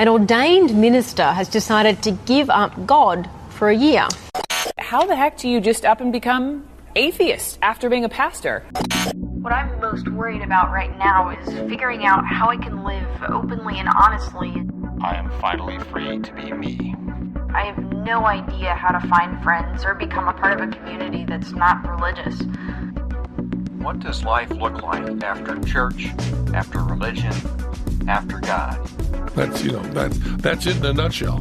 An ordained minister has decided to give up God for a year. How the heck do you just up and become atheist after being a pastor? What I'm most worried about right now is figuring out how I can live openly and honestly. I am finally free to be me. I have no idea how to find friends or become a part of a community that's not religious. What does life look like after church, after religion, after God? That's it in a nutshell.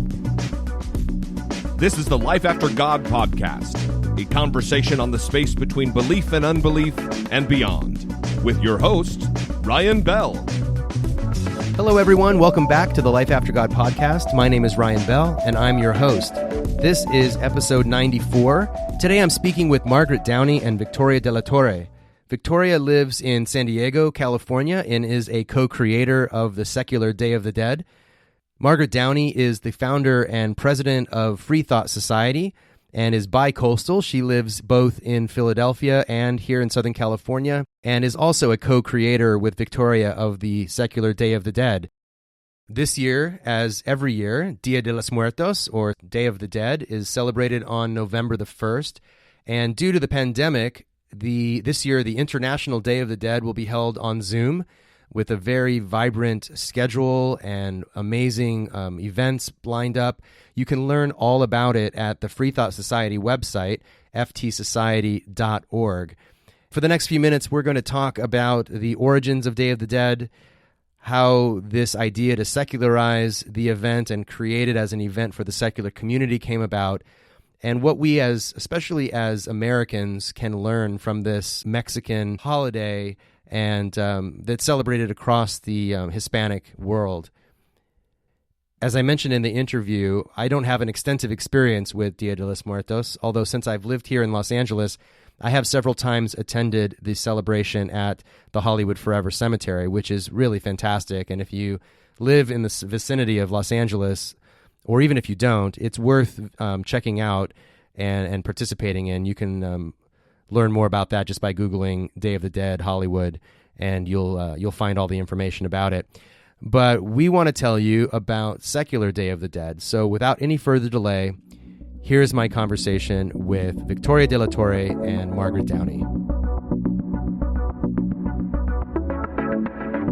This is the Life After God podcast, a conversation on the space between belief and unbelief and beyond, with your host, Ryan Bell. Hello, everyone. Welcome back to the Life After God podcast. My name is Ryan Bell, and I'm your host. This is episode 94. Today, I'm speaking with Margaret Downey and Victoria de la Torre. Victoria lives in San Diego, California, and is a co-creator of the secular Day of the Dead. Margaret Downey is the founder and president of Freethought Society and is bi-coastal. She lives both in Philadelphia and here in Southern California, and is also a co-creator with Victoria of the secular Day of the Dead. This year, as every year, Dia de los Muertos, or Day of the Dead, is celebrated on November the 1st, and due to the pandemic, this year, the International Day of the Dead will be held on Zoom with a very vibrant schedule and amazing events lined up. You can learn all about it at the Freethought Society website, ftsociety.org. For the next few minutes, we're going to talk about the origins of Day of the Dead, how this idea to secularize the event and create it as an event for the secular community came about, and what we, especially as Americans, can learn from this Mexican holiday and that's celebrated across the Hispanic world. As I mentioned in the interview, I don't have an extensive experience with Dia de los Muertos, although since I've lived here in Los Angeles, I have several times attended the celebration at the Hollywood Forever Cemetery, which is really fantastic. And if you live in the vicinity of Los Angeles, or even if you don't, it's worth checking out and participating in. You can learn more about that just by Googling Day of the Dead Hollywood, and you'll find all the information about it. But we want to tell you about secular Day of the Dead. So without any further delay, here's my conversation with Victoria de la Torre and Margaret Downey.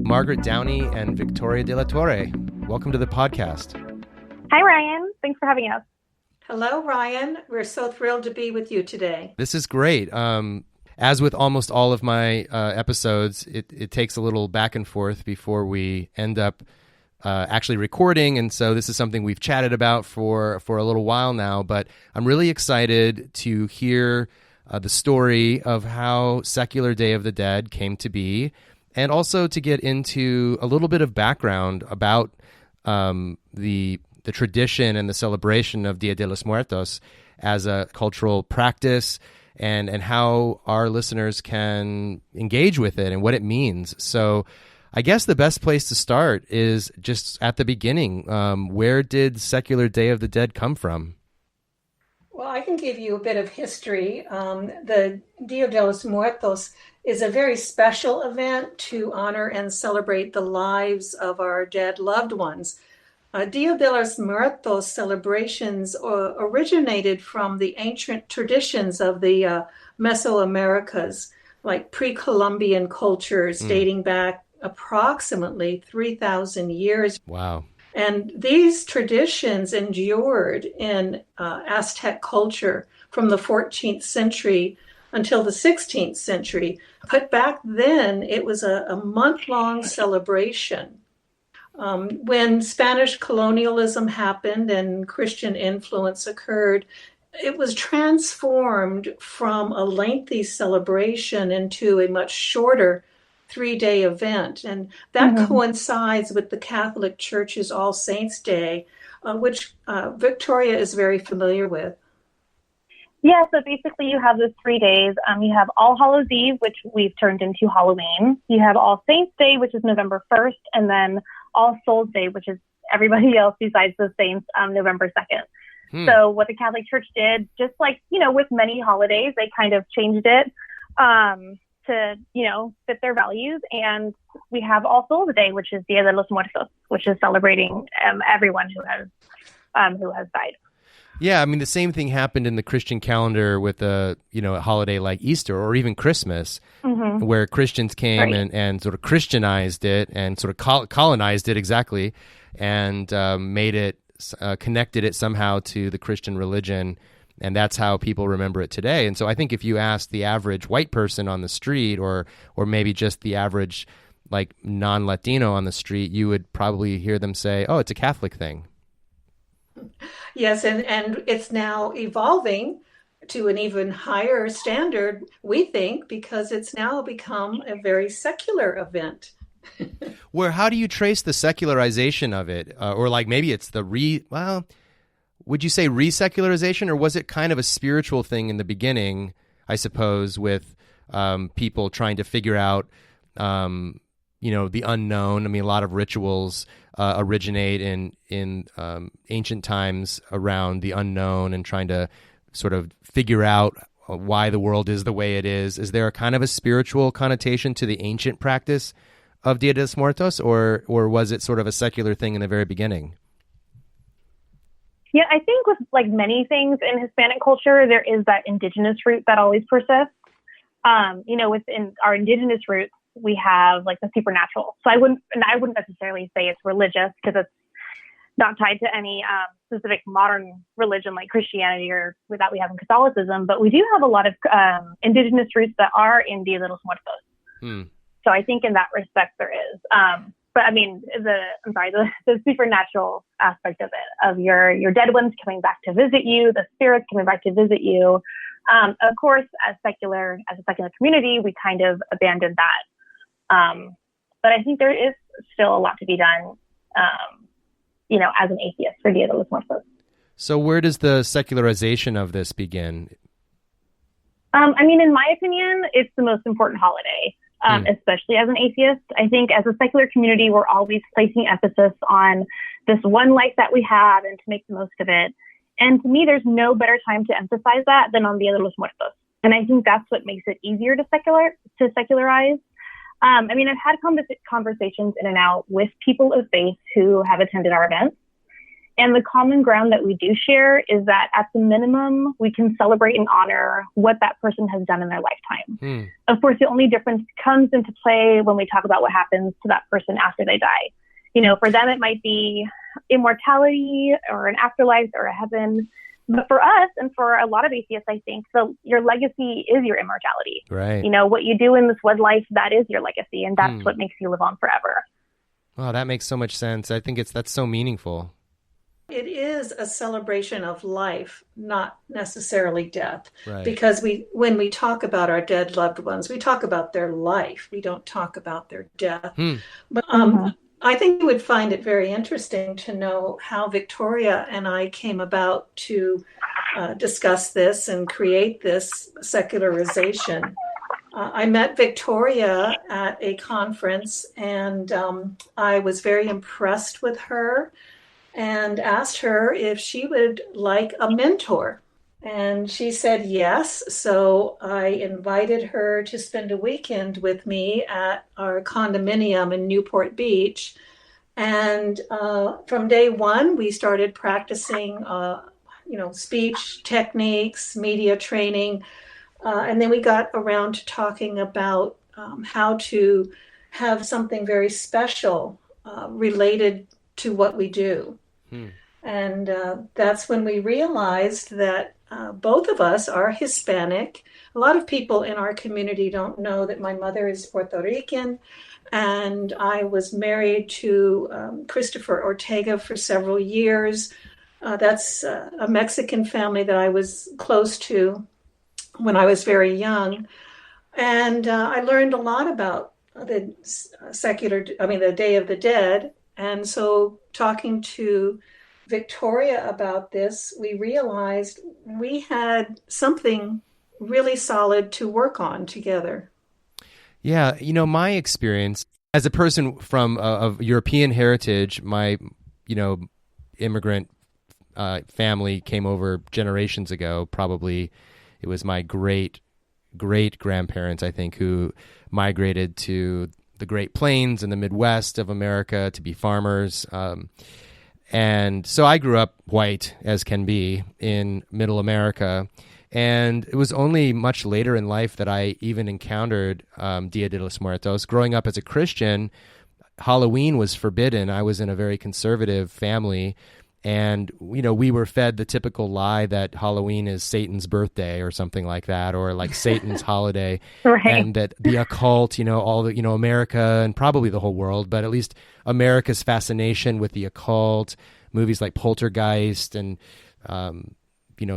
Margaret Downey and Victoria de la Torre, welcome to the podcast. Hi, Ryan. Thanks for having us. Hello, Ryan. We're so thrilled to be with you today. This is great. As with almost all of my episodes, it takes a little back and forth before we end up actually recording, and so this is something we've chatted about for a little while now, but I'm really excited to hear the story of how secular Day of the Dead came to be, and also to get into a little bit of background about the tradition and the celebration of Dia de los Muertos as a cultural practice, and how our listeners can engage with it and what it means. So I guess the best place to start is just at the beginning. Where did secular Day of the Dead come from? Well, I can give you a bit of history. The Dia de los Muertos is a very special event to honor and celebrate the lives of our dead loved ones. Dia de los Muertos celebrations originated from the ancient traditions of the Mesoamericas, like pre-Columbian cultures dating back approximately 3,000 years. Wow. And these traditions endured in Aztec culture from the 14th century until the 16th century. But back then, it was a month-long celebration. When Spanish colonialism happened and Christian influence occurred, it was transformed from a lengthy celebration into a much shorter 3-day event. And that coincides with the Catholic Church's All Saints' Day, which Victoria is very familiar with. Yeah, so basically you have those 3 days. You have All Hallows Eve, which we've turned into Halloween. You have All Saints' Day, which is November 1st, and then All Souls' Day, which is everybody else besides the saints, November 2nd. So what the Catholic Church did, just like, with many holidays, they kind of changed it to, fit their values. And we have All Souls Day, which is Dia de los Muertos, which is celebrating everyone who has died. Yeah, I mean, the same thing happened in the Christian calendar with a holiday like Easter or even Christmas, where Christians came and sort of Christianized it and sort of colonized it exactly, and made it, connected it somehow to the Christian religion, and that's how people remember it today. And so I think if you ask the average white person on the street, or maybe just the average like non-Latino on the street, you would probably hear them say, "Oh, it's a Catholic thing." Yes, and it's now evolving to an even higher standard, we think, because it's now become a very secular event. How do you trace the secularization of it? Or like maybe it's would you say re-secularization, or was it kind of a spiritual thing in the beginning, I suppose, with people trying to figure out the unknown? I mean, a lot of rituals originate in ancient times around the unknown and trying to sort of figure out why the world is the way it is. Is there a kind of a spiritual connotation to the ancient practice of Dia de los Muertos, or was it sort of a secular thing in the very beginning? Yeah, I think with like many things in Hispanic culture, there is that indigenous root that always persists. Within our indigenous roots, we have like the supernatural. So I wouldn't necessarily say it's religious, because it's not tied to any specific modern religion like Christianity or that we have in Catholicism. But we do have a lot of indigenous roots that are in Dia de los Muertos. So I think in that respect there is. But I mean, the supernatural aspect of it, of your dead ones coming back to visit you, the spirits coming back to visit you. Of course, as a secular community, we kind of abandoned that. But I think there is still a lot to be done, as an atheist for Dia de los Muertos. So where does the secularization of this begin? In my opinion, it's the most important holiday. Especially as an atheist. I think as a secular community, we're always placing emphasis on this one life that we have and to make the most of it. And to me, there's no better time to emphasize that than on Dia de los Muertos. And I think that's what makes it easier to secularize. I've had conversations in and out with people of faith who have attended our events. And the common ground that we do share is that at the minimum, we can celebrate and honor what that person has done in their lifetime. Of course, the only difference comes into play when we talk about what happens to that person after they die. For them, it might be immortality or an afterlife or a heaven. But for us and for a lot of atheists, I think, so your legacy is your immortality. Right. What you do in this one life, that is your legacy. And that's what makes you live on forever. Wow, that makes so much sense. I think that's so meaningful. It is a celebration of life, not necessarily death. Right. Because when we talk about our dead loved ones, we talk about their life. We don't talk about their death. But I think you would find it very interesting to know how Victoria and I came about to discuss this and create this secularization. I met Victoria at a conference, and I was very impressed with her, and asked her if she would like a mentor. And she said yes. So I invited her to spend a weekend with me at our condominium in Newport Beach. And from day one, we started practicing, speech techniques, media training. And then we got around to talking about how to have something very special related to what we do. And that's when we realized that both of us are Hispanic. A lot of people in our community don't know that my mother is Puerto Rican, and I was married to Christopher Ortega for several years. That's a Mexican family that I was close to when I was very young. And I learned a lot about the the Day of the Dead. And so talking to Victoria about this, we realized we had something really solid to work on together. Yeah, my experience as a person from of European heritage, my, immigrant family came over generations ago. Probably it was my great great-grandparents, I think, who migrated to the Great Plains and the Midwest of America to be farmers. And so I grew up white as can be in middle America. And it was only much later in life that I even encountered Dia de los Muertos. Growing up as a Christian, Halloween was forbidden. I was in a very conservative family. And, we were fed the typical lie that Halloween is Satan's birthday or something like that, or like Satan's holiday. Right. And that the occult, all the, America and probably the whole world, but at least America's fascination with the occult, movies like Poltergeist and,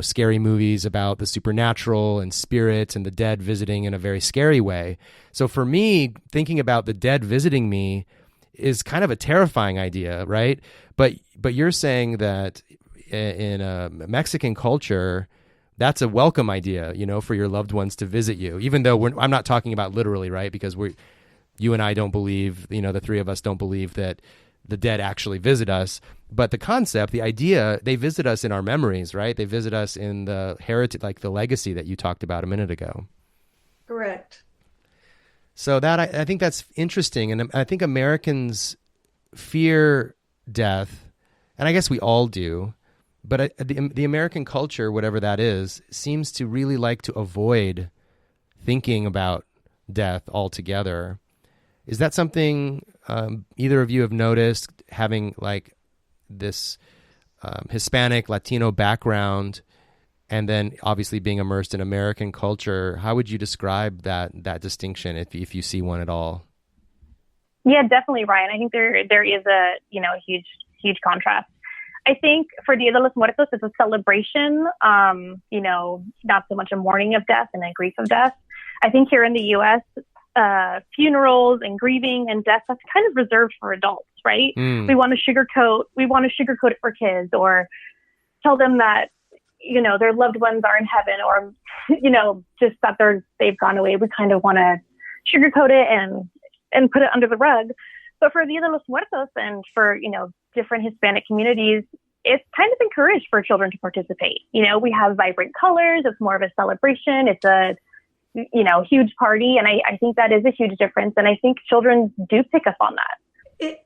scary movies about the supernatural and spirits and the dead visiting in a very scary way. So for me, thinking about the dead visiting me is kind of a terrifying idea, right? But you're saying that in a Mexican culture, that's a welcome idea, for your loved ones to visit you, even though I'm not talking about literally, right? Because you and I don't believe, the three of us don't believe that the dead actually visit us. But the concept, the idea, they visit us in our memories, right? They visit us in the heritage, like the legacy that you talked about a minute ago. Correct. So that I think that's interesting. And I think Americans fear death, and I guess we all do, but the American culture, whatever that is, seems to really like to avoid thinking about death altogether. Is that something either of you have noticed, having like this Hispanic, Latino background, and then obviously being immersed in American culture? How would you describe that distinction, if you see one at all? Yeah, definitely, Ryan. I think there is a huge contrast. I think for Dia de los Muertos, it's a celebration, not so much a mourning of death and a grief of death. I think here in the U.S., funerals and grieving and death, that's kind of reserved for adults, right? We want to sugarcoat it for kids, or tell them that, their loved ones are in heaven, or, just that they've gone away. We kind of want to sugarcoat it and put it under the rug. But for Dia de los Muertos and for, different Hispanic communities, it's kind of encouraged for children to participate. We have vibrant colors. It's more of a celebration. It's a, huge party. And I think that is a huge difference. And I think children do pick up on that.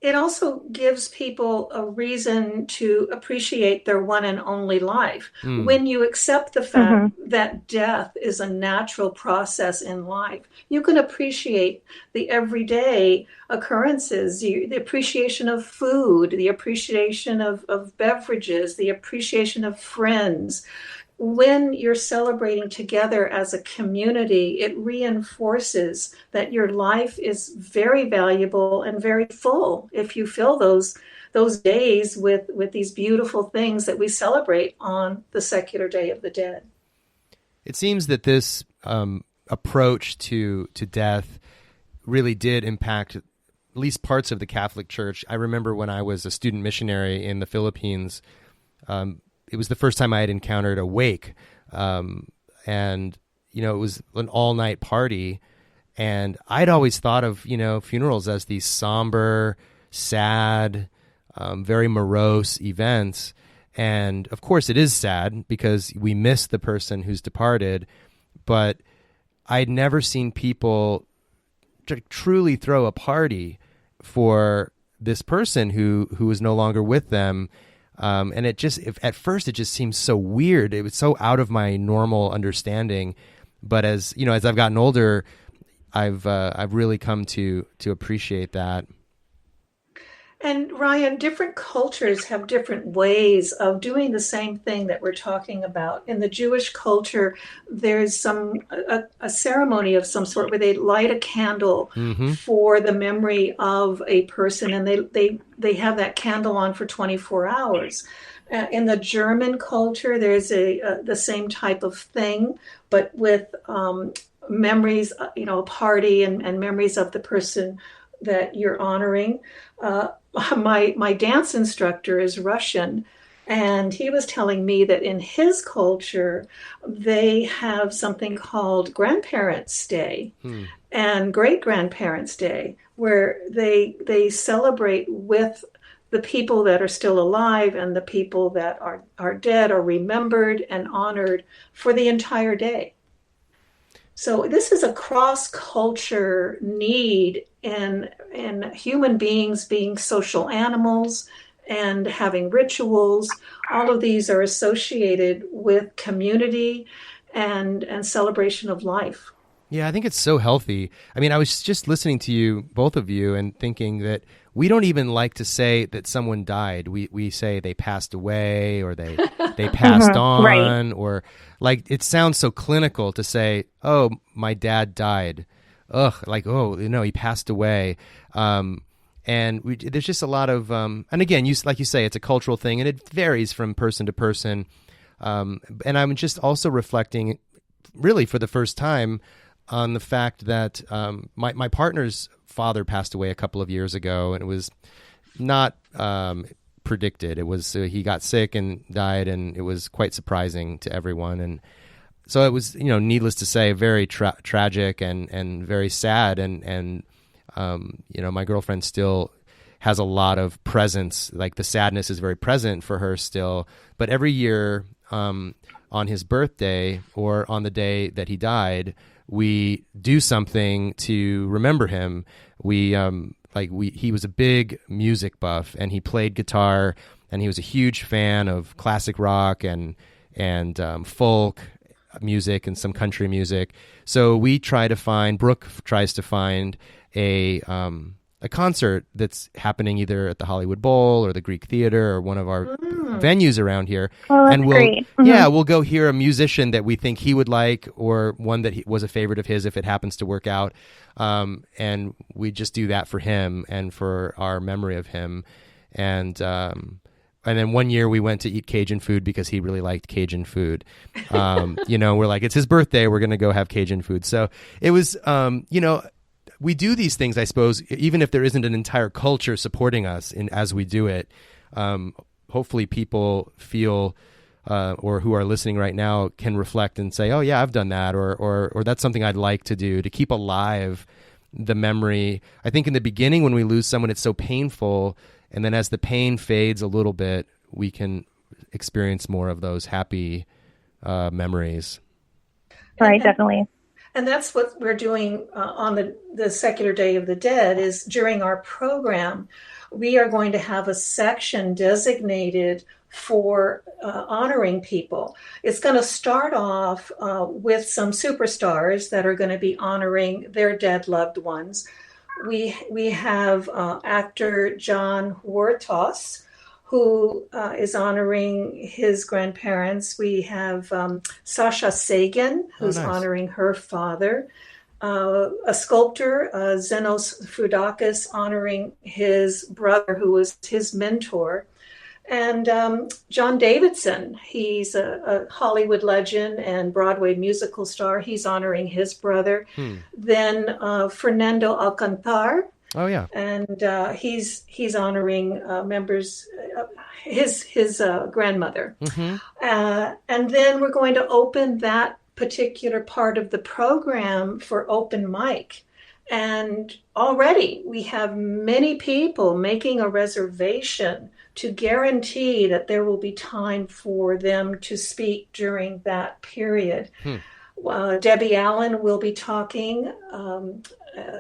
It also gives people a reason to appreciate their one and only life. When you accept the fact that death is a natural process in life, you can appreciate the everyday occurrences, the appreciation of food, the appreciation of beverages, the appreciation of friends. When you're celebrating together as a community, it reinforces that your life is very valuable and very full if you fill those days with these beautiful things that we celebrate on the secular Day of the Dead. It seems that this approach to death really did impact at least parts of the Catholic Church. I remember when I was a student missionary in the Philippines, it was the first time I had encountered a wake. And, it was an all-night party. And I'd always thought of, funerals as these somber, sad, very morose events. And, of course, it is sad because we miss the person who's departed. But I'd never seen people truly throw a party for this person who was no longer with them. And at first it just seemed so weird. It was so out of my normal understanding. But as I've gotten older, I've really come to appreciate that. And Ryan, different cultures have different ways of doing the same thing that we're talking about. In the Jewish culture, there's a ceremony of some sort where they light a candle for the memory of a person, and they have that candle on for 24 hours. In the German culture, there's the same type of thing, but with memories, a party and memories of the person that you're honoring. My dance instructor is Russian, and he was telling me that in his culture, they have something called Grandparents' Day and Great-Grandparents' Day, where they celebrate with the people that are still alive, and the people that are dead are remembered and honored for the entire day. So this is a cross-culture need in human beings being social animals and having rituals. All of these are associated with community and celebration of life. Yeah, I think it's so healthy. I mean, I was just listening to you, both of you, and thinking that we don't even like to say that someone died. We say they passed away, or they passed on, right. or like it sounds so clinical to say, "Oh, my dad died." Ugh, like, oh, he passed away. And there's just a lot of, and again, like you say, it's a cultural thing, and it varies from person to person. And I'm just also reflecting, really for the first time, on the fact that my partner's father passed away a couple of years ago, and it was not predicted. It was he got sick and died, and it was quite surprising to everyone. And so it was, needless to say, very tragic and very sad. And my girlfriend still has a lot of presence. Like the sadness is very present for her still. But every year, on his birthday or on the day that he died, we do something to remember him. He was a big music buff, and he played guitar, and he was a huge fan of classic rock and folk music and some country music. So we Brooke tries to find a concert that's happening either at the Hollywood Bowl or the Greek Theater or one of our venues around here. Oh, that's and great. we'll go hear a musician that we think he would like, or one that was a favorite of his if it happens to work out. And we just do that for him and for our memory of him. And then one year we went to eat Cajun food because he really liked Cajun food. We're like, it's his birthday, we're going to go have Cajun food. So it was, we do these things, I suppose, even if there isn't an entire culture supporting us as we do it. Hopefully people feel, or who are listening right now can reflect and say, oh yeah, I've done that, or that's something I'd like to do to keep alive the memory. I think in the beginning when we lose someone, it's so painful. And then as the pain fades a little bit, we can experience more of those happy memories. Right, definitely. And that's what we're doing on the Secular Day of the Dead. Is during our program, we are going to have a section designated for honoring people. It's going to start off with some superstars that are going to be honoring their dead loved ones. We have actor John Huertas, who is honoring his grandparents. We have Sasha Sagan, who's honoring her father. A sculptor, Zenos Foudakis, honoring his brother, who was his mentor. And John Davidson, he's a Hollywood legend and Broadway musical star. He's honoring his brother. Then Fernando Alcantar. Oh yeah, and he's honoring members, his grandmother. And then we're going to open that particular part of the program for open mic. And already we have many people making a reservation to guarantee that there will be time for them to speak during that period. Debbie Allen will be talking.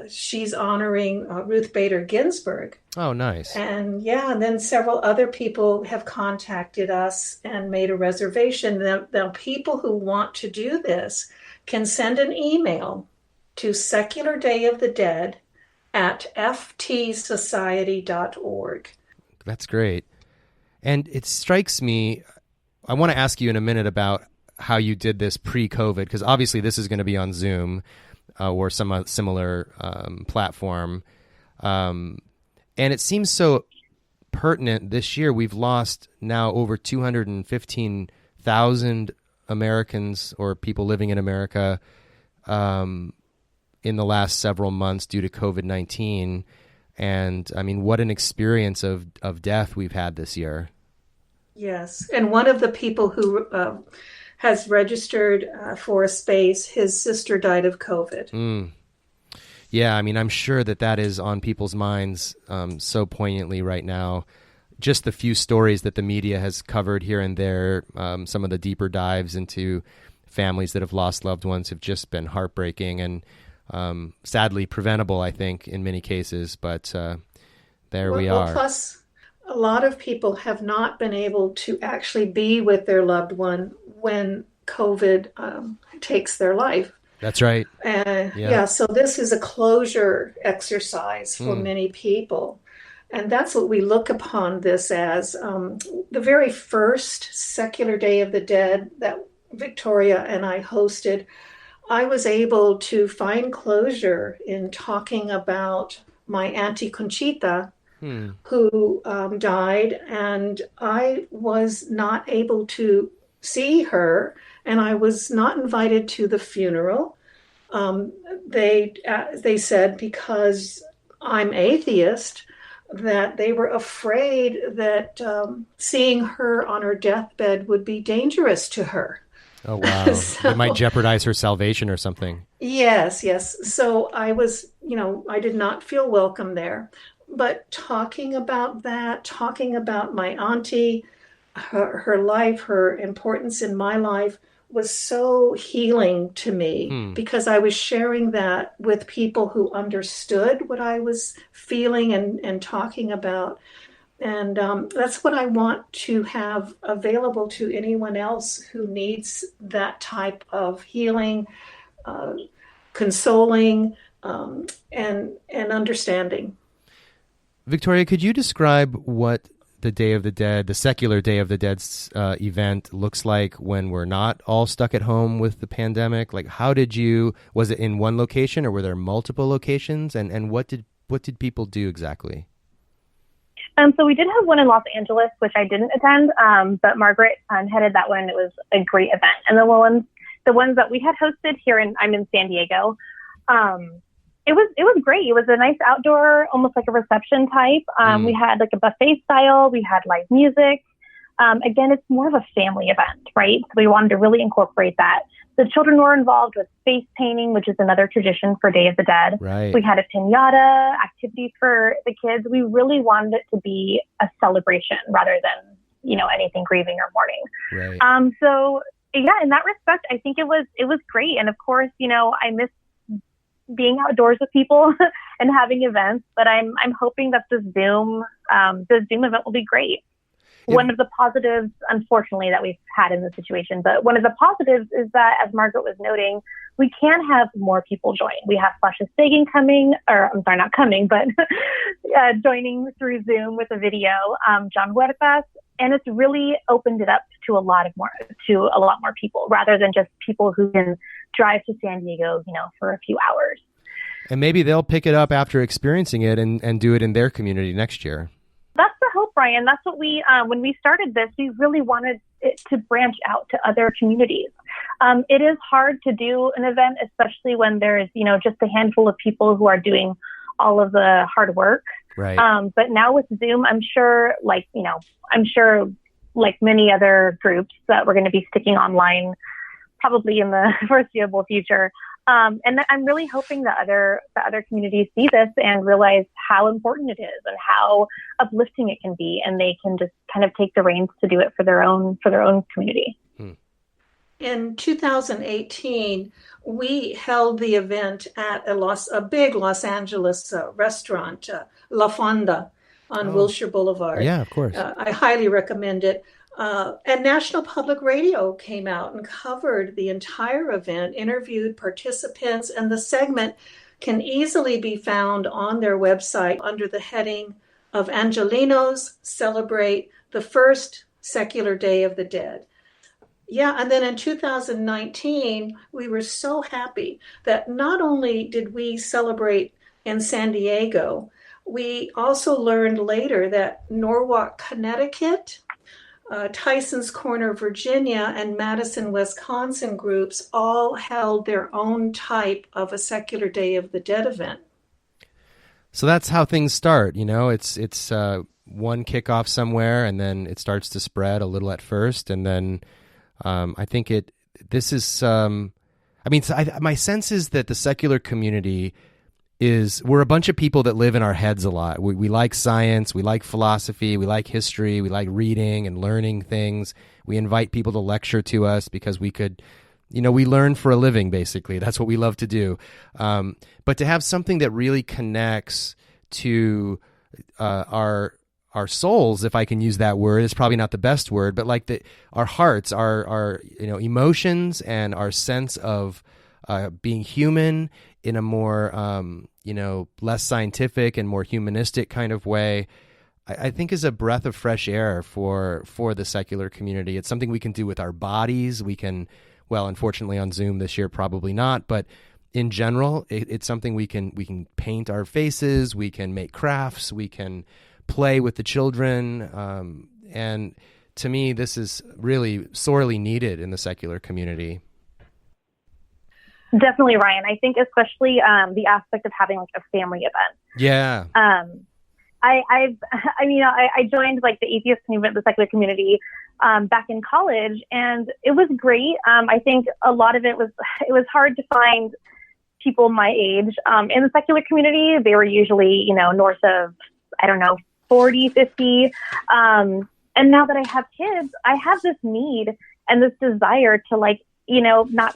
She's honoring Ruth Bader Ginsburg. Oh, nice. And then several other people have contacted us and made a reservation. Now people who want to do this can send an email to secularDayOfTheDead@ftsociety.org. That's great. And it strikes me, I want to ask you in a minute about how you did this pre-COVID, because obviously this is going to be on Zoom or some similar platform. And it seems so pertinent this year. We've lost now over 215,000 Americans or people living in America in the last several months due to COVID-19. And I mean, what an experience of death we've had this year. Yes. And one of the people who has registered for a space, his sister died of COVID. Yeah, I mean, I'm sure that is on people's minds so poignantly right now. Just the few stories that the media has covered here and there, some of the deeper dives into families that have lost loved ones have just been heartbreaking and sadly preventable, I think, in many cases. But there we are. Plus, a lot of people have not been able to actually be with their loved one when COVID takes their life. That's right. So this is a closure exercise for many people. And that's what we look upon this as. The very first secular Day of the Dead that Victoria and I hosted, I was able to find closure in talking about my Auntie Conchita, who died, and I was not able to see her, and I was not invited to the funeral. They said, because I'm atheist, that they were afraid that seeing her on her deathbed would be dangerous to her. Oh, wow. So, it might jeopardize her salvation or something. Yes. So I was, I did not feel welcome there. But talking about that, talking about my auntie, her life, her importance in my life was so healing to me because I was sharing that with people who understood what I was feeling and talking about. And that's what I want to have available to anyone else who needs that type of healing, consoling, and understanding. Victoria, could you describe what the Day of the Dead, the secular Day of the Dead's event looks like when we're not all stuck at home with the pandemic? Like, was it in one location or were there multiple locations? And what did people do exactly? So we did have one in Los Angeles, which I didn't attend, but Margaret headed that one. It was a great event. And the ones that we had hosted here I'm in San Diego. It was great. It was a nice outdoor, almost like a reception type. We had like a buffet style. We had live music. Again, it's more of a family event, right? So we wanted to really incorporate that. The children were involved with face painting, which is another tradition for Day of the Dead. Right. We had a piñata, activities for the kids. We really wanted it to be a celebration rather than, anything grieving or mourning. Right. So yeah, in that respect, I think it was great. And of course, I miss being outdoors with people and having events, but I'm hoping that the Zoom event will be great. Yeah. One of the positives, unfortunately, that we've had in this situation, but one of the positives is that, as Margaret was noting, we can have more people join. We have Flasha Sagan joining through Zoom with a video, John Huertas, and it's really opened it up to a lot more people, rather than just people who can drive to San Diego, for a few hours. And maybe they'll pick it up after experiencing it and do it in their community next year. That's the hope, Brian. That's what when we started this, we really wanted it to branch out to other communities. It is hard to do an event, especially when there's, just a handful of people who are doing all of the hard work. Right. But now with Zoom, I'm sure like many other groups that we're going to be sticking online probably in the foreseeable future. And I'm really hoping that other communities see this and realize how important it is and how uplifting it can be, and they can just kind of take the reins to do it for their own community. In 2018, we held the event at a big Los Angeles restaurant, La Fonda on Wilshire Boulevard. Yeah, of course. I highly recommend it. And National Public Radio came out and covered the entire event, interviewed participants, and the segment can easily be found on their website under the heading of Angelinos Celebrate the First Secular Day of the Dead. Yeah, and then in 2019, we were so happy that not only did we celebrate in San Diego, we also learned later that Norwalk, Connecticut, Tyson's Corner, Virginia, and Madison, Wisconsin groups all held their own type of a Secular Day of the Dead event. So that's how things start. It's one kickoff somewhere, and then it starts to spread a little at first, and then I think my sense is that the secular community we're a bunch of people that live in our heads a lot. We like science, we like philosophy, we like history, we like reading and learning things. We invite people to lecture to us because we could we learn for a living, basically. That's what we love to do. But to have something that really connects to our souls, if I can use that word, it's probably not the best word, but like our hearts, our emotions, and our sense of being human in a more less scientific and more humanistic kind of way, I think is a breath of fresh air for the secular community. It's something we can do with our bodies. We can, well, unfortunately on Zoom this year, probably not, but in general, it's something we can paint our faces, we can make crafts, we can play with the children. And to me, this is really sorely needed in the secular community. Definitely, Ryan. I think especially the aspect of having like a family event. Yeah. I joined like the atheist movement, the secular community, back in college, and it was great. I think a lot of it was hard to find people my age in the secular community. They were usually, north of, 40, 50. And now that I have kids, I have this need and this desire to not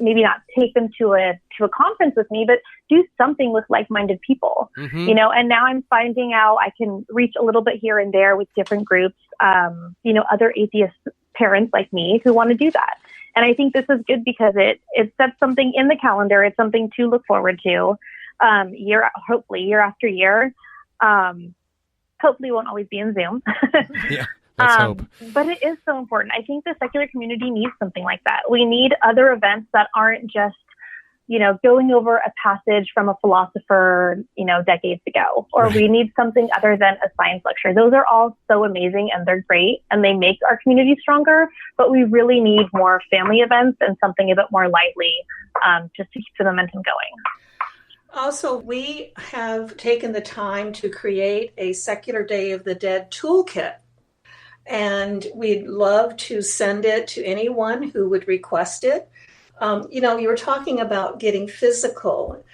take them to a conference with me, but do something with like-minded people, and now I'm finding out I can reach a little bit here and there with different groups, other atheist parents like me who want to do that. And I think this is good because it sets something in the calendar. It's something to look forward to, hopefully year after year. Hopefully it won't always be in Zoom. Yeah. Let's hope. But it is so important. I think the secular community needs something like that. We need other events that aren't just, going over a passage from a philosopher, decades ago, or Right. we need something other than a science lecture. Those are all so amazing and they're great and they make our community stronger, but we really need more family events and something a bit more lively, just to keep the momentum going. Also, we have taken the time to create a Secular Day of the Dead toolkit. And we'd love to send it to anyone who would request it. You were talking about getting physical.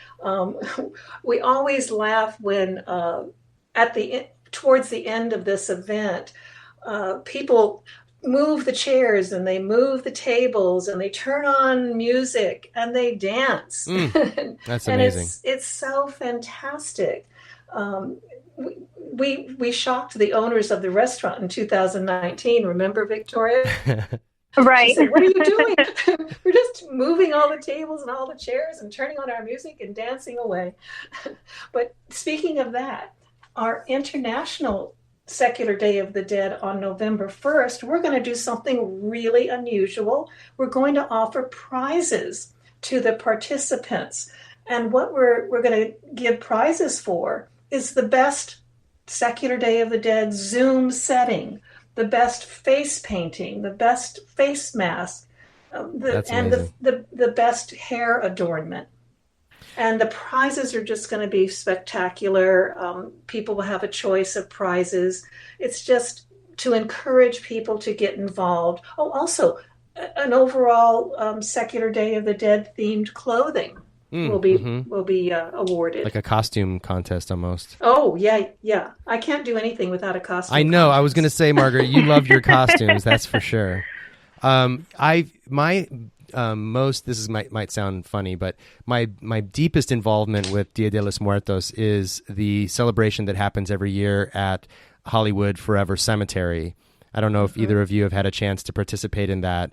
We always laugh when towards the end of this event, people move the chairs and they move the tables and they turn on music and they dance. That's and amazing. It's so fantastic. We shocked the owners of the restaurant in 2019. Remember, Victoria? Right. She said, "What are you doing?" We're just moving all the tables and all the chairs and turning on our music and dancing away. But speaking of that, our International Secular Day of the Dead on November 1st, we're going to do something really unusual. We're going to offer prizes to the participants. And what we're going to give prizes for is the best Secular Day of the Dead Zoom setting, the best face painting, the best face mask, the best hair adornment. And the prizes are just going to be spectacular. People will have a choice of prizes. It's just to encourage people to get involved. Oh, also, an overall Secular Day of the Dead themed clothing will be awarded. Like a costume contest almost. Oh, yeah. I can't do anything without a costume. I know. contest. I was going to say, Margaret, you love your costumes. That's for sure. This might sound funny, but my deepest involvement with Dia de los Muertos is the celebration that happens every year at Hollywood Forever Cemetery. I don't know if either of you have had a chance to participate in that.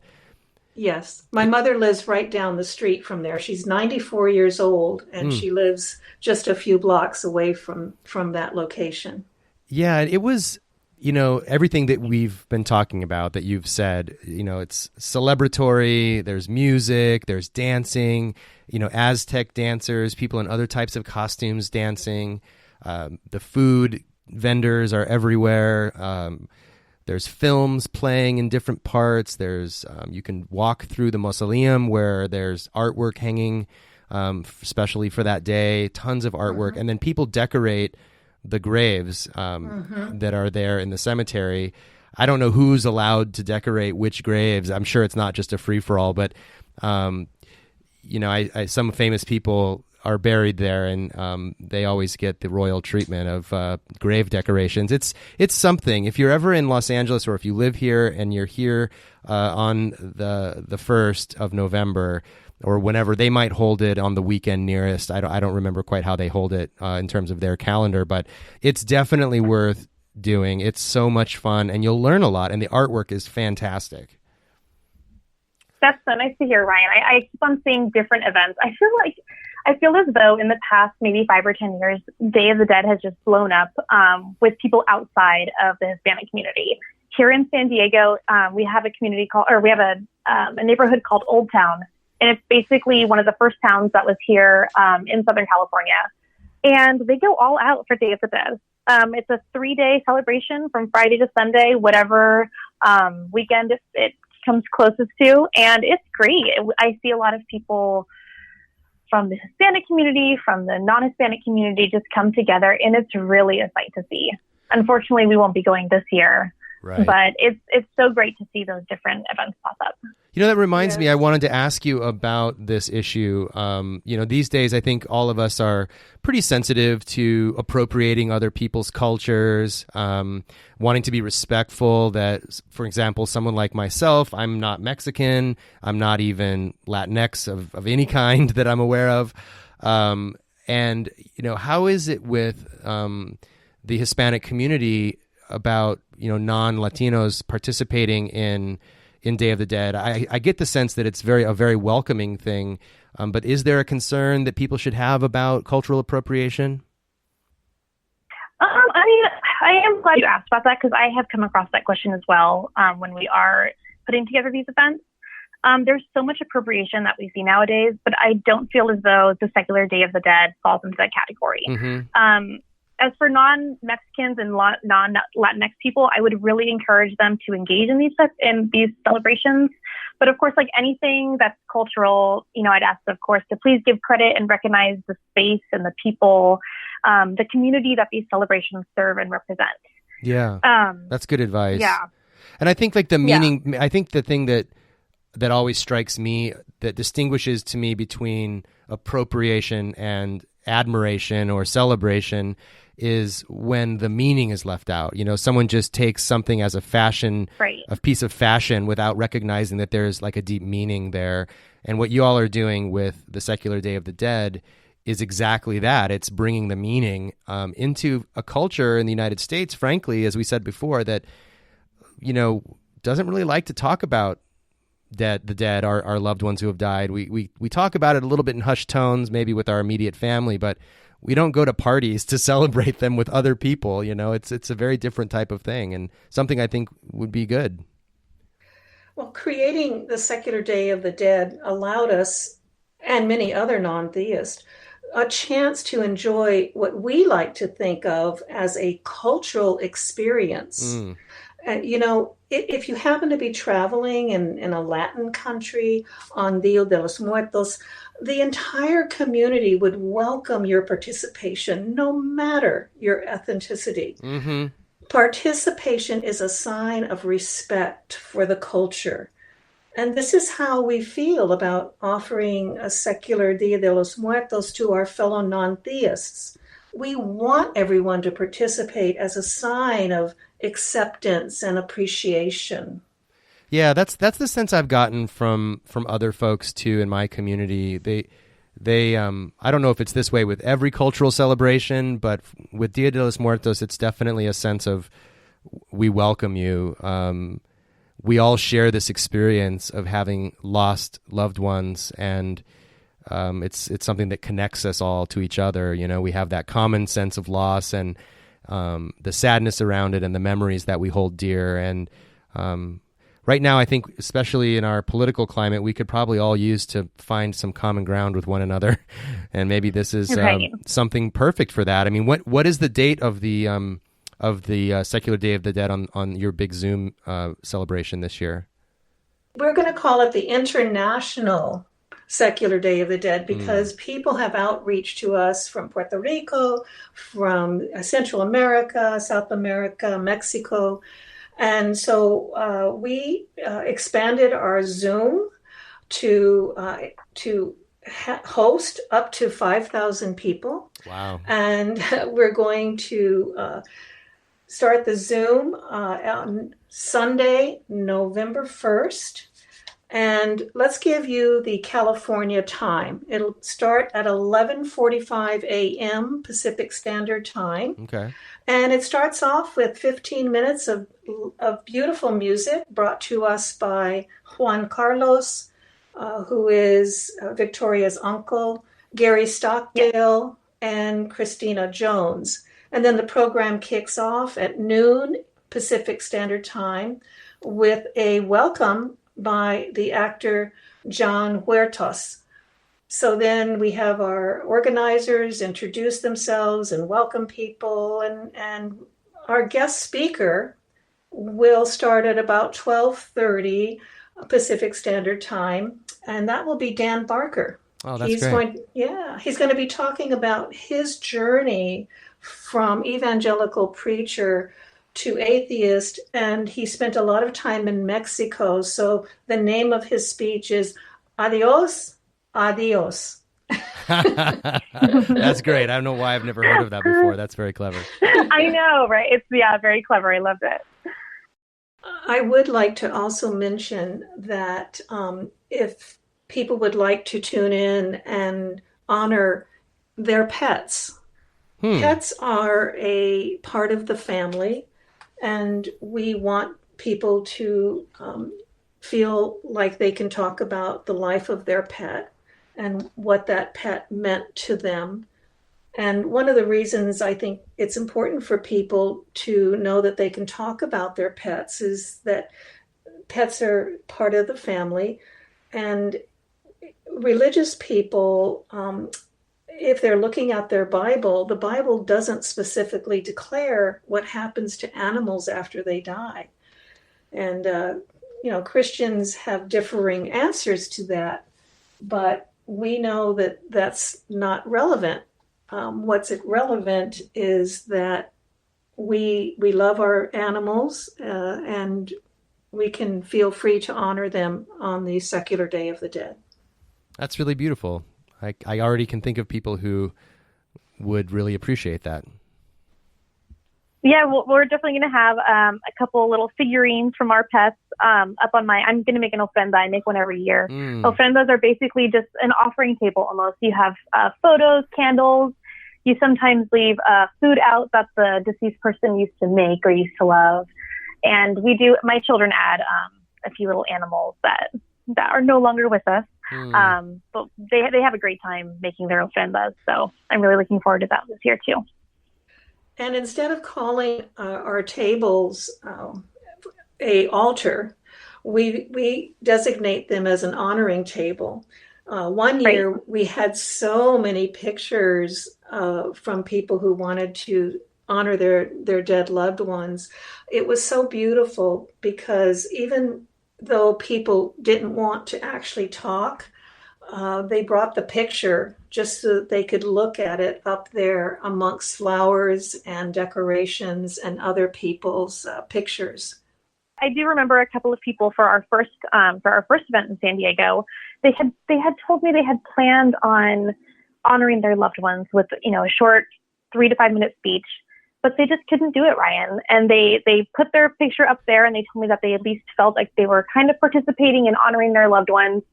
Yes. My mother lives right down the street from there. She's 94 years old, and she lives just a few blocks away from that location. Yeah, it was, everything that we've been talking about that you've said, it's celebratory, there's music, there's dancing, Aztec dancers, people in other types of costumes dancing, the food vendors are everywhere. There's films playing in different parts. There's you can walk through the mausoleum where there's artwork hanging, especially for that day. Tons of artwork, and then people decorate the graves that are there in the cemetery. I don't know who's allowed to decorate which graves. I'm sure it's not just a free for all, but some famous people are buried there, and they always get the royal treatment of grave decorations. It's something. If you're ever in Los Angeles, or if you live here and you're here on the 1st of November, or whenever they might hold it on the weekend nearest. I don't remember quite how they hold it in terms of their calendar, but it's definitely worth doing. It's so much fun, and you'll learn a lot, and the artwork is fantastic. That's so nice to hear, Ryan. I keep on seeing different events. I feel as though in the past maybe 5 or 10 years, Day of the Dead has just blown up with people outside of the Hispanic community. Here in San Diego, we have a neighborhood called Old Town, and it's basically one of the first towns that was here in Southern California. And they go all out for Day of the Dead. It's a 3-day celebration from Friday to Sunday, whatever weekend it comes closest to. And it's great. I see a lot of people from the Hispanic community, from the non-Hispanic community just come together, and it's really a sight to see. Unfortunately, we won't be going this year. Right. But it's so great to see those different events pop up. That reminds me, I wanted to ask you about this issue. These days, I think all of us are pretty sensitive to appropriating other people's cultures, wanting to be respectful that, for example, someone like myself, I'm not Mexican, I'm not even Latinx of any kind that I'm aware of. And how is it with the Hispanic community about non-Latinos participating in Day of the Dead? I get the sense that it's a very welcoming thing, but is there a concern that people should have about cultural appropriation? I am glad you asked about that, because I have come across that question as well when we are putting together these events. There's so much appropriation that we see nowadays, but I don't feel as though the secular Day of the Dead falls into that category. Mm-hmm. As for non-Mexicans and non-Latinx people, I would really encourage them to engage in these celebrations. But of course, like anything that's cultural, I'd ask, of course, to please give credit and recognize the space and the people, the community that these celebrations serve and represent. Yeah, that's good advice. Yeah. And I think the meaning, I think the thing that always strikes me, that distinguishes to me between appropriation and admiration or celebration, is when the meaning is left out. Someone just takes something as a fashion, right, a piece of fashion, without recognizing that there's like a deep meaning there. And what you all are doing with the secular Day of the Dead is exactly that. It's bringing the meaning into a culture in the United States, frankly, as we said before, that, doesn't really like to talk about the dead, our loved ones who have died. We talk about it a little bit in hushed tones, maybe with our immediate family, but we don't go to parties to celebrate them with other people. It's a very different type of thing, and something I think would be good. Well, creating the secular Day of the Dead allowed us, and many other non-theists, a chance to enjoy what we like to think of as a cultural experience. If you happen to be traveling in a Latin country on Dia de los Muertos, the entire community would welcome your participation, no matter your ethnicity. Mm-hmm. Participation is a sign of respect for the culture. And this is how we feel about offering a secular Dia de los Muertos to our fellow non-theists. We want everyone to participate as a sign of acceptance and appreciation. Yeah, that's the sense I've gotten from other folks too in my community. They I don't know if it's this way with every cultural celebration, but with Dia de los Muertos, it's definitely a sense of we welcome you. We all share this experience of having lost loved ones, and it's something that connects us all to each other. We have that common sense of loss and the sadness around it and the memories that we hold dear. And right now, I think, especially in our political climate, we could probably all use to find some common ground with one another. And maybe this is something perfect for that. I mean, what is the date of the Secular Day of the Dead on your big Zoom celebration this year? We're going to call it the International Secular Day of the Dead, because people have outreach to us from Puerto Rico, from Central America, South America, Mexico. And so we expanded our Zoom to host up to 5,000 people. Wow. And we're going to start the Zoom on Sunday, November 1st. And let's give you the California time. It'll start at 11:45 a.m. Pacific Standard Time. Okay. And it starts off with 15 minutes of beautiful music brought to us by Juan Carlos, who is Victoria's uncle, Gary Stockdale, and Christina Jones. And then the program kicks off at noon Pacific Standard Time with a welcome by the actor John Huertas. So then we have our organizers introduce themselves and welcome people, and our guest speaker will start at about 12:30 Pacific Standard Time, and that will be Dan Barker. Oh, that's great. He's going to be talking about his journey from evangelical preacher to atheist, and he spent a lot of time in Mexico. So the name of his speech is Adios, Adios. That's great. I don't know why I've never heard of that before. That's very clever. I know, right? It's very clever. I loved it. I would like to also mention that if people would like to tune in and honor their pets, pets are a part of the family. And we want people to feel like they can talk about the life of their pet and what that pet meant to them. And one of the reasons I think it's important for people to know that they can talk about their pets is that pets are part of the family. And religious people, if they're looking at their Bible, the Bible doesn't specifically declare what happens to animals after they die. And, Christians have differing answers to that, but we know that that's not relevant. What's relevant is that we love our animals and we can feel free to honor them on the secular Day of the Dead. That's really beautiful. I already can think of people who would really appreciate that. Yeah, well, we're definitely going to have a couple little figurines from our pets up on I'm going to make an ofrenda. I make one every year. Ofrendas are basically just an offering table almost. You have photos, candles. You sometimes leave food out that the deceased person used to make or used to love. And my children add a few little animals that are no longer with us. But they have a great time making their ofrendas. So I'm really looking forward to that this year too. And instead of calling our tables a altar, we designate them as an honoring table. One year we had so many pictures from people who wanted to honor their dead loved ones. It was so beautiful because even though people didn't want to actually talk, they brought the picture just so that they could look at it up there amongst flowers and decorations and other people's pictures. I do remember a couple of people for our first event in San Diego. They had told me they had planned on honoring their loved ones with a short 3 to 5 minute speech, but they just couldn't do it, Ryan. And they put their picture up there, and they told me that they at least felt like they were kind of participating in honoring their loved ones.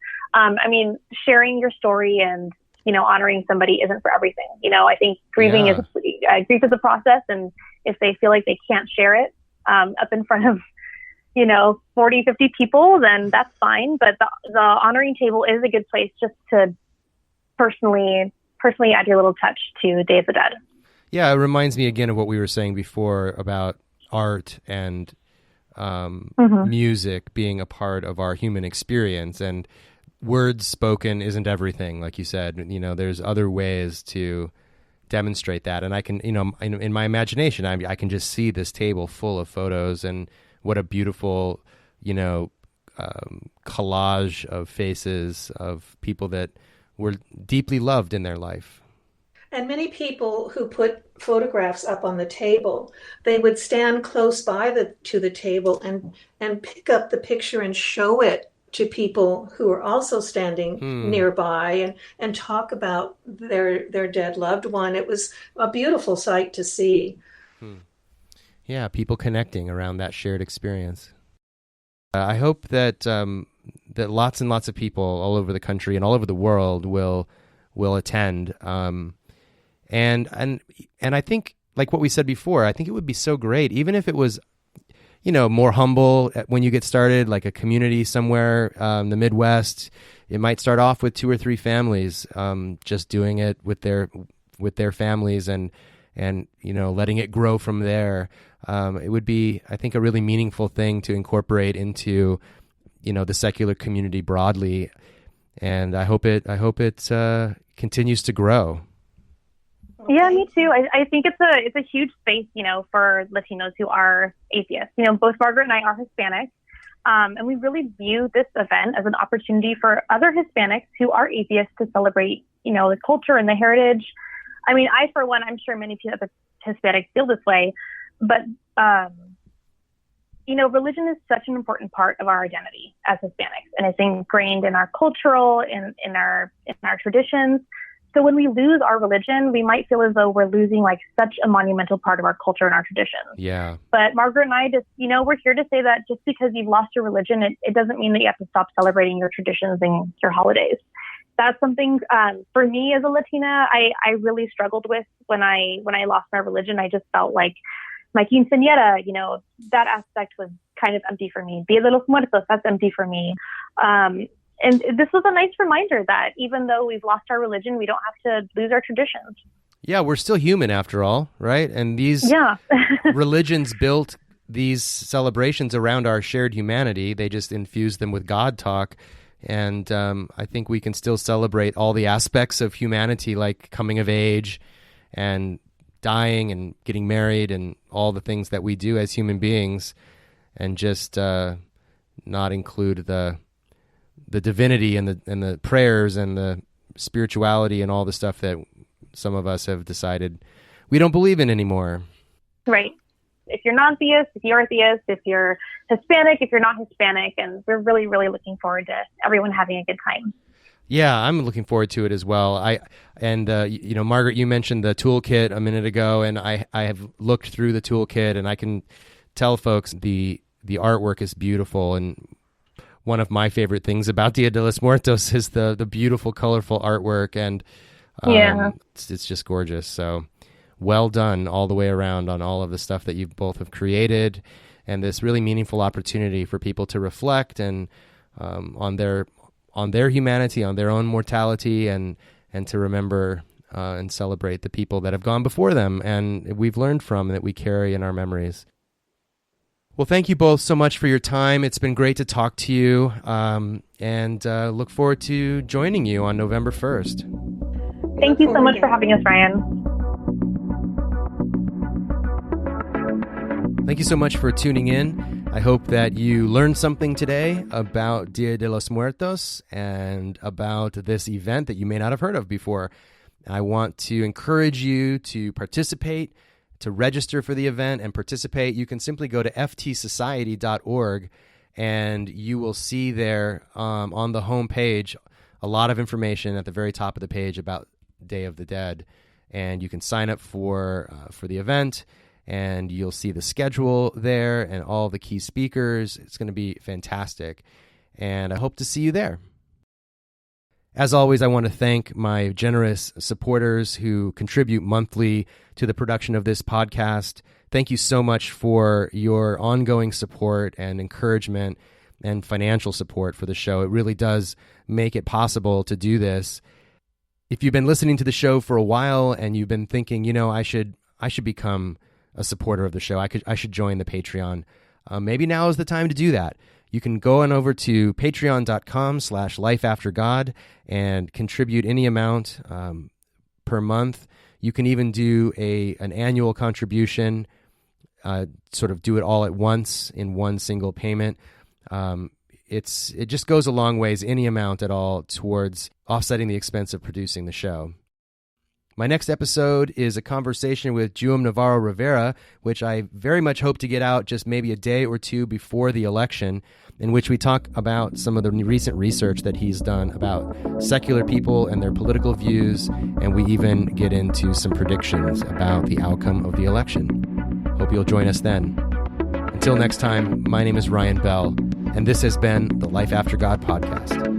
Sharing your story and honoring somebody isn't for everything. I think grieving is a process, and if they feel like they can't share it up in front of 40, 50 people, then that's fine. But the honoring table is a good place just to personally add your little touch to Day of the Dead. Yeah, it reminds me again of what we were saying before about art and music being a part of our human experience. And words spoken isn't everything, like you said. There's other ways to demonstrate that. And I can, in my imagination, I can just see this table full of photos, and what a beautiful, collage of faces of people that were deeply loved in their life. And many people who put photographs up on the table, they would stand close by to the table and pick up the picture and show it to people who are also standing nearby and talk about their dead loved one. It was a beautiful sight to see. Yeah, people connecting around that shared experience. I hope that that lots and lots of people all over the country and all over the world will attend. And I think, like what we said before, I think it would be so great, even if it was, more humble when you get started, like a community somewhere in the Midwest. It might start off with 2 or 3 families, just doing it with their families and letting it grow from there. It would be, I think, a really meaningful thing to incorporate into, the secular community broadly. And I hope it continues to grow. Yeah, me too. I think it's a huge space, for Latinos who are atheists. Both Margaret and I are Hispanic, and we really view this event as an opportunity for other Hispanics who are atheists to celebrate, the culture and the heritage. I mean, for one, I'm sure many people Hispanics feel this way, but religion is such an important part of our identity as Hispanics, and it's ingrained in our cultural and in our traditions. So when we lose our religion, we might feel as though we're losing like such a monumental part of our culture and our traditions. Yeah. But Margaret and I just, we're here to say that just because you've lost your religion, it doesn't mean that you have to stop celebrating your traditions and your holidays. That's something for me as a Latina, I really struggled with when I lost my religion. I just felt like my quinceañera, that aspect was kind of empty for me. Dia de los Muertos, that's empty for me. And this was a nice reminder that even though we've lost our religion, we don't have to lose our traditions. Yeah, we're still human after all, right? And these religions built these celebrations around our shared humanity. They just infused them with God talk. And I think we can still celebrate all the aspects of humanity, like coming of age and dying and getting married and all the things that we do as human beings, and just not include the divinity and the prayers and the spirituality and all the stuff that some of us have decided we don't believe in anymore. Right. If you're not theist, if you're a theist, if you're Hispanic, if you're not Hispanic, and we're really, really looking forward to everyone having a good time. Yeah, I'm looking forward to it as well. Margaret, you mentioned the toolkit a minute ago, and I have looked through the toolkit, and I can tell folks the artwork is beautiful. And one of my favorite things about Dia de los Muertos is the beautiful, colorful artwork, and it's just gorgeous. So well done all the way around on all of the stuff that you both have created, and this really meaningful opportunity for people to reflect and on their humanity, on their own mortality, and to remember and celebrate the people that have gone before them and we've learned from, that we carry in our memories. Well, thank you both so much for your time. It's been great to talk to you, and look forward to joining you on November 1st. Thank you so much for having us, Ryan. Thank you so much for tuning in. I hope that you learned something today about Dia de los Muertos and about this event that you may not have heard of before. I want to encourage you to participate, to register for the event and participate. You can simply go to ftsociety.org, and you will see there on the home page a lot of information at the very top of the page about Day of the Dead. And you can sign up for the event, and you'll see the schedule there and all the key speakers. It's going to be fantastic, and I hope to see you there. As always, I want to thank my generous supporters who contribute monthly to the production of this podcast. Thank you so much for your ongoing support and encouragement and financial support for the show. It really does make it possible to do this. If you've been listening to the show for a while and you've been thinking, I should become a supporter of the show, I should join the Patreon. Maybe now is the time to do that. You can go on over to patreon.com/lifeaftergod and contribute any amount per month. You can even do an annual contribution, sort of do it all at once in one single payment. It just goes a long ways, any amount at all, towards offsetting the expense of producing the show. My next episode is a conversation with Juan Navarro Rivera, which I very much hope to get out just maybe a day or two before the election, in which we talk about some of the recent research that he's done about secular people and their political views, and we even get into some predictions about the outcome of the election. Hope you'll join us then. Until next time, my name is Ryan Bell, and this has been the Life After God podcast.